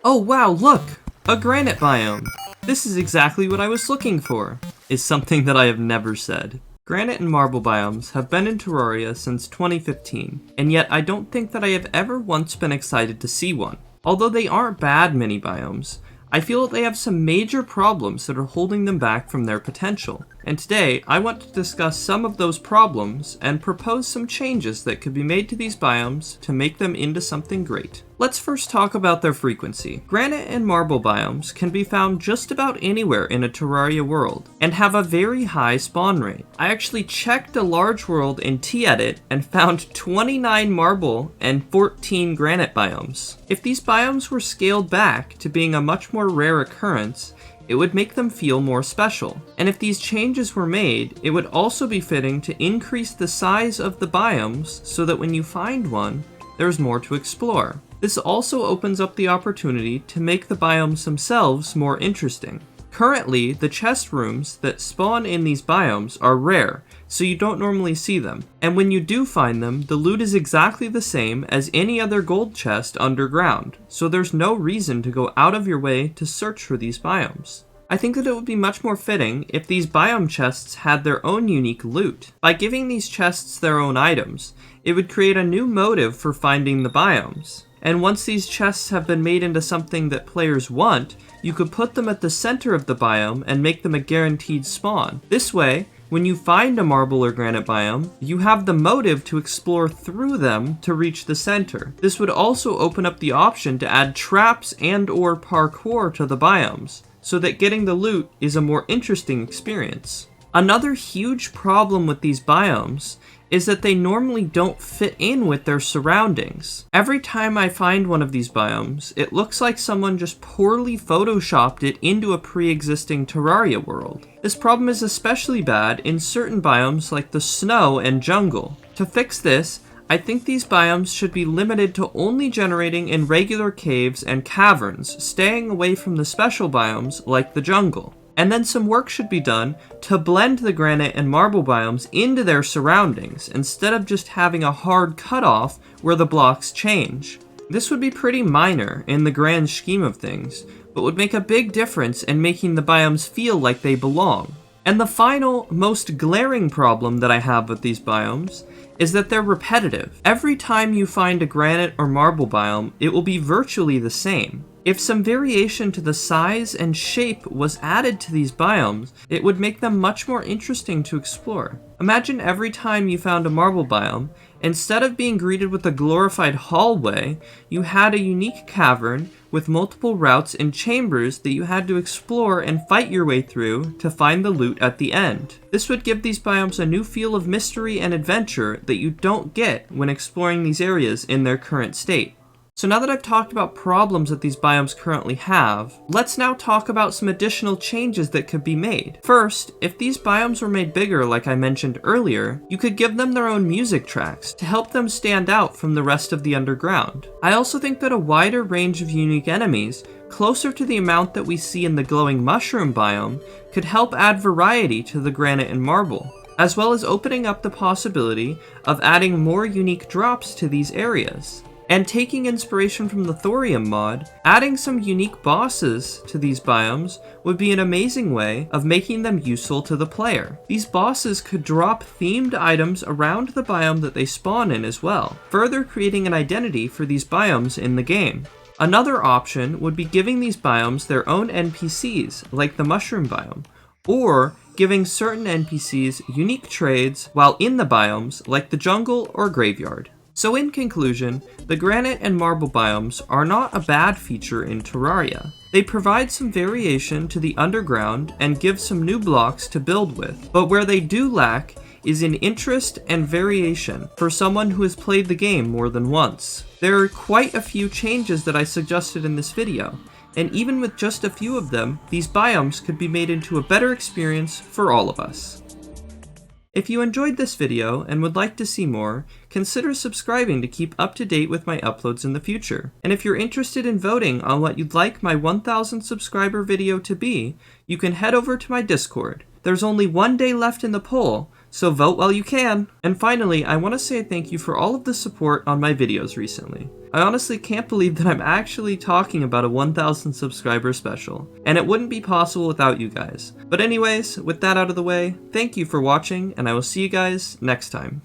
Oh wow, look! A granite biome! This is exactly what I was looking for, is something that I have never said. Granite and marble biomes have been in Terraria since 2015, and yet I don't think that I have ever once been excited to see one. Although they aren't bad mini biomes, I feel that they have some major problems that are holding them back from their potential. And today, I want to discuss some of those problems and propose some changes that could be made to these biomes to make them into something great. Let's first talk about their frequency. Granite and marble biomes can be found just about anywhere in a Terraria world, and have a very high spawn rate. I actually checked a large world in T-Edit and found 29 marble and 14 granite biomes. If these biomes were scaled back to being a much more rare occurrence, it would make them feel more special. And if these changes were made, it would also be fitting to increase the size of the biomes so that when you find one, there's more to explore. This also opens up the opportunity to make the biomes themselves more interesting. Currently, the chest rooms that spawn in these biomes are rare, so you don't normally see them. And when you do find them, the loot is exactly the same as any other gold chest underground, so there's no reason to go out of your way to search for these biomes. I think that it would be much more fitting if these biome chests had their own unique loot. By giving these chests their own items, it would create a new motive for finding the biomes. And once these chests have been made into something that players want, you could put them at the center of the biome and make them a guaranteed spawn. This way, when you find a marble or granite biome, you have the motive to explore through them to reach the center. This would also open up the option to add traps and/or parkour to the biomes, so that getting the loot is a more interesting experience. Another huge problem with these biomes is that they normally don't fit in with their surroundings. Every time I find one of these biomes, it looks like someone just poorly photoshopped it into a pre-existing Terraria world. This problem is especially bad in certain biomes like the snow and jungle. To fix this, I think these biomes should be limited to only generating in regular caves and caverns, staying away from the special biomes like the jungle. And then some work should be done to blend the granite and marble biomes into their surroundings, instead of just having a hard cutoff where the blocks change. This would be pretty minor in the grand scheme of things, but would make a big difference in making the biomes feel like they belong. And the final, most glaring problem that I have with these biomes is that they're repetitive. Every time you find a granite or marble biome, it will be virtually the same. If some variation to the size and shape was added to these biomes, it would make them much more interesting to explore. Imagine every time you found a marble biome, instead of being greeted with a glorified hallway, you had a unique cavern with multiple routes and chambers that you had to explore and fight your way through to find the loot at the end. This would give these biomes a new feel of mystery and adventure that you don't get when exploring these areas in their current state. So now that I've talked about problems that these biomes currently have, let's now talk about some additional changes that could be made. First, if these biomes were made bigger like I mentioned earlier, you could give them their own music tracks to help them stand out from the rest of the underground. I also think that a wider range of unique enemies, closer to the amount that we see in the glowing mushroom biome, could help add variety to the granite and marble, as well as opening up the possibility of adding more unique drops to these areas. And taking inspiration from the Thorium mod, adding some unique bosses to these biomes would be an amazing way of making them useful to the player. These bosses could drop themed items around the biome that they spawn in as well, further creating an identity for these biomes in the game. Another option would be giving these biomes their own NPCs, like the mushroom biome, or giving certain NPCs unique trades while in the biomes, like the jungle or graveyard. So in conclusion, the granite and marble biomes are not a bad feature in Terraria. They provide some variation to the underground and give some new blocks to build with, but where they do lack is in interest and variation for someone who has played the game more than once. There are quite a few changes that I suggested in this video, and even with just a few of them, these biomes could be made into a better experience for all of us. If you enjoyed this video and would like to see more, consider subscribing to keep up to date with my uploads in the future. And if you're interested in voting on what you'd like my 1000 subscriber video to be, you can head over to my Discord. There's only one day left in the poll, So vote while you can! And finally, I want to say thank you for all of the support on my videos recently. I honestly can't believe that I'm actually talking about a 1,000 subscriber special, and it wouldn't be possible without you guys. But anyways, with that out of the way, thank you for watching, and I will see you guys next time.